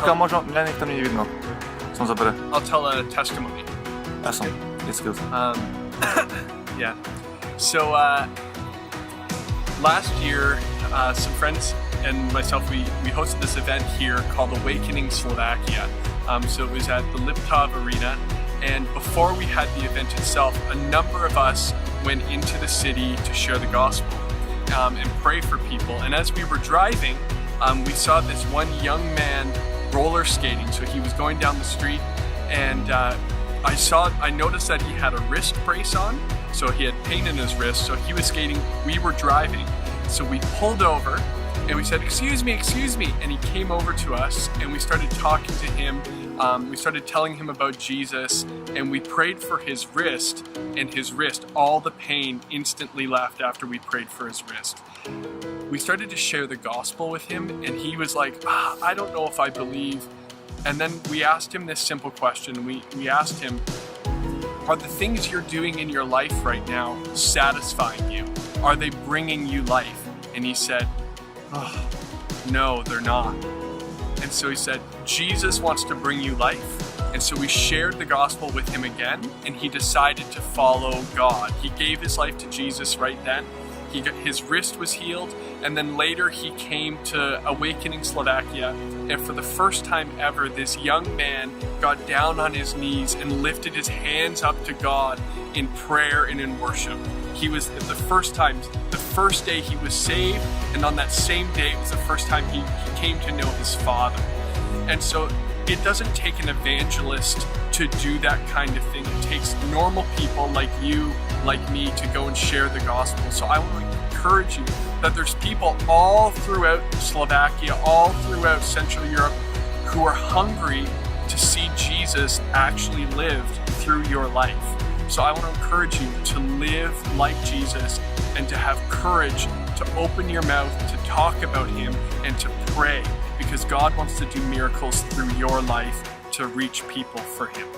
Počkaj, možno, nech tam nie je vidno. Som zabere. I'll tell a testimony. Ja som. Excuse. Yeah. So last year, some friends and myself, we hosted this event here called Awakening Slovakia. So it was at the Liptov Arena. And before we had the event itself, a number of us went into the city to share the gospel and pray for people. And as we were driving, we saw this one young man roller skating. So he was going down the street, and I noticed that he had a wrist brace on. So he had pain in his wrist. So he was skating. We were driving. So we pulled over and we said, excuse me. And he came over to us and we started talking to him. We started telling him about Jesus, and we prayed for his wrist, and his wrist, all the pain instantly left after we prayed for his wrist. We started to share the gospel with him, and he was like, I don't know if I believe. And then we asked him this simple question. We asked him, are the things you're doing in your life right now satisfying you? Are they bringing you life? And he said, no, they're not. And so he said, Jesus wants to bring you life. And so we shared the gospel with him again, and he decided to follow God. He gave his life to Jesus right then. His wrist was healed, and then later he came to Awakening Slovakia, and for the first time ever, this young man got down on his knees and lifted his hands up to God in prayer and in worship. He was the first day he was saved, and on that same day it was the first time he came to know his Father. And so it doesn't take an evangelist to do that kind of thing. It takes normal people like you, like me, to go and share the gospel. So I want to encourage you that there's people all throughout Slovakia, all throughout Central Europe, who are hungry to see Jesus actually lived through your life. So I want to encourage you to live like Jesus and to have courage to open your mouth, to talk about him, and to pray, because God wants to do miracles through your life to reach people for him.